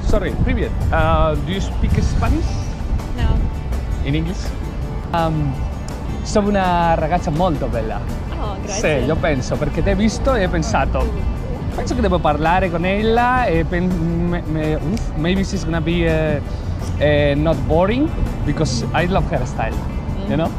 Sorry, привет. Do you speak Spanish? No. In English? Sono una ragazza molto bella. Oh, grazie. Sì, io penso, perché ti ho visto e ho pensato, penso che devo parlare con ella e maybe she's gonna be not boring because I love her style, you know?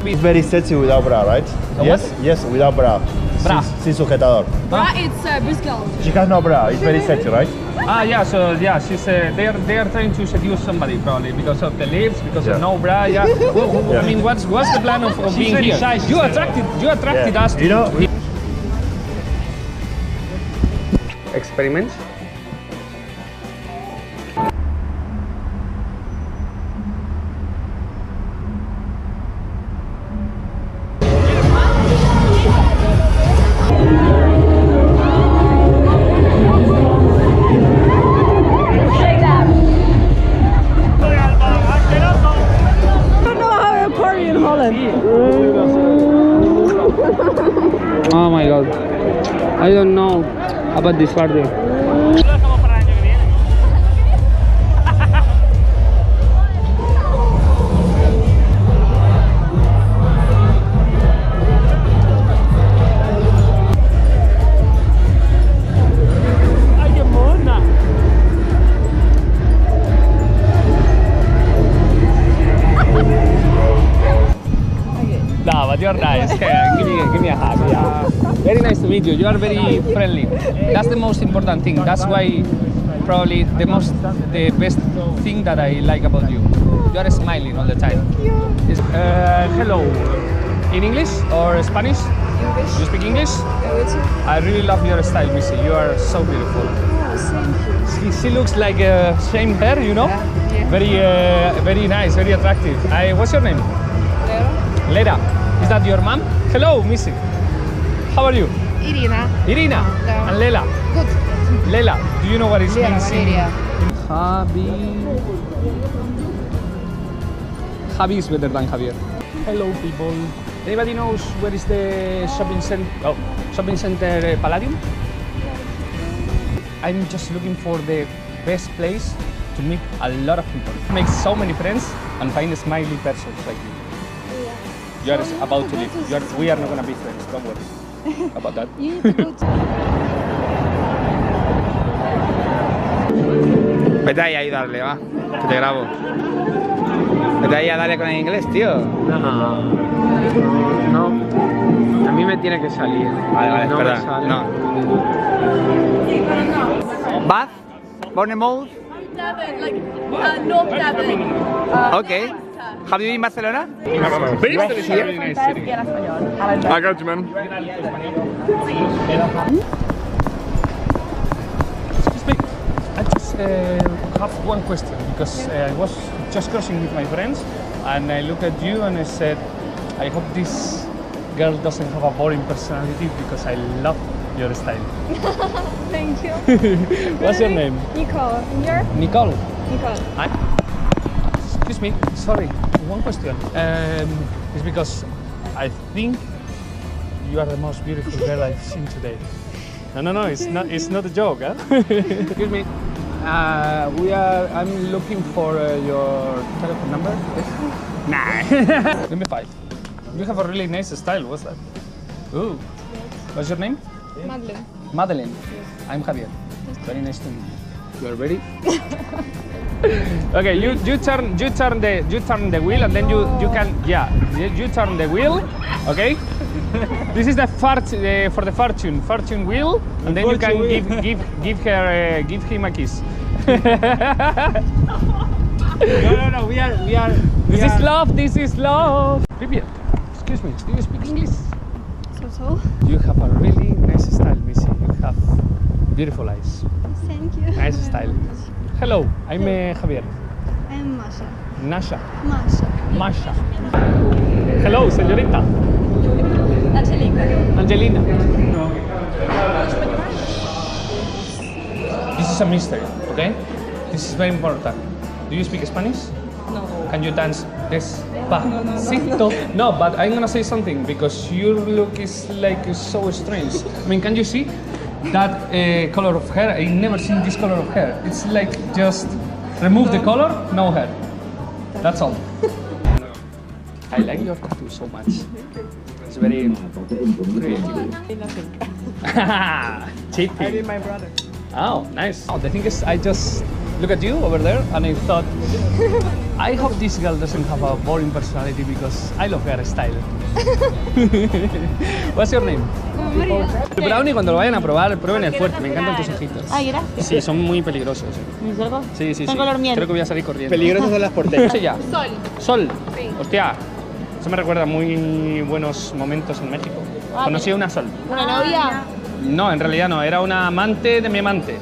It's very sexy without bra, right? Yes, yes, without bra. Bra. Sin sujetador. Bra, it's biscuit. She has no bra. It's very sexy, right? Ah, yeah, so yeah, she's they are trying to seduce somebody probably because of the lips, because of no bra, yeah. I mean, what's the plan of being here? You attracted us to, You know, experiments. Oh my god, I don't know about this party. No, but you're nice. Give me a hug. Yeah. Very nice to meet you. You are very friendly. That's the most important thing. That's why probably the best thing that I like about you. You are smiling all the time. Hello. In English or Spanish? English. You speak English? I really love your style, Missy. You are so beautiful. Oh, thank you. She looks like same hair, you know? Yeah. Very nice, very attractive. What's your name? Leda. Is that your mom? Hello, Missy. How are you? Irina. Irina. Yeah. And Lela. Good. Lela. Do you know what it means? Valeria. Javi is better than Javier. Hello, people. Anybody knows where is the shopping center? Oh, shopping center Palladium? I'm just looking for the best place to meet a lot of people. Make so many friends and find smiley persons like you. You are about to leave. We are not going to be friends. Don't worry about that. You need to go to... Vete ahí a darle, va, que te grabo. Vete ahí a darle con el inglés, tío. No, a mí me tiene que salir. Vale, no espera, me sale. no. Bath, Bournemouth. Devon, like North Devon. Okay. Have you been in Barcelona? Bristol is a really nice city. I got you, man. Excuse me, I just have one question because I was just crossing with my friends and I looked at you and I said, I hope this girl doesn't have a boring personality because I love your style. Thank you. What's your name? Nicole. And you're? Nicole. Nicole. Excuse me, sorry, one question. It's because I think you are the most beautiful girl I've seen today. No, it's not a joke, huh? Excuse me. I'm looking for your telephone number. Nah. Give me 5. You have a really nice style. What's that? Ooh. What's your name? Madeline. Madeline. I'm Javier. Very nice to meet you. You are ready? Okay, you turn the wheel and then you can you turn the wheel. Okay. This is the for the fortune wheel, and then you can give him a kiss. No, we are. This is love. This is love. Привет. Excuse me. Do you speak English? So. You have a really nice style, Missy. You have beautiful eyes. Thank you. Nice style. Hello, I'm Javier. I'm Masha. Nasha. Masha. Masha. Hello, señorita. Angelica. Angelina. This is a mystery, okay? This is very important. Do you speak Spanish? No. Can you dance despacito? No, but I'm gonna say something because your look is like so strange. I mean, can you see? that color of hair. I never seen this color of hair. It's like just remove the color, no hair. That's all. I like your tattoo so much. It's very creative. Cheating. I did my brother. Oh, nice. Oh, the thing is, I just look at you over there and I thought, I hope this girl doesn't have a boring personality because I love her style. What's your name? María. El brownie, cuando lo vayan a probar, prueben el fuerte. Me encantan tus ojitos. Ay, gracias. Sí, son muy peligrosos. ¿Mis ojos? Sí, sí, Son sí. color miel. Creo que voy a salir corriendo. Peligrosas son las ¿Cómo porteñas. se llama? Sol. Sol. Sí. Hostia, eso me recuerda a muy buenos momentos en México. Conocí a una Sol. ¿Una novia? No, en realidad no, era una amante de mi amante.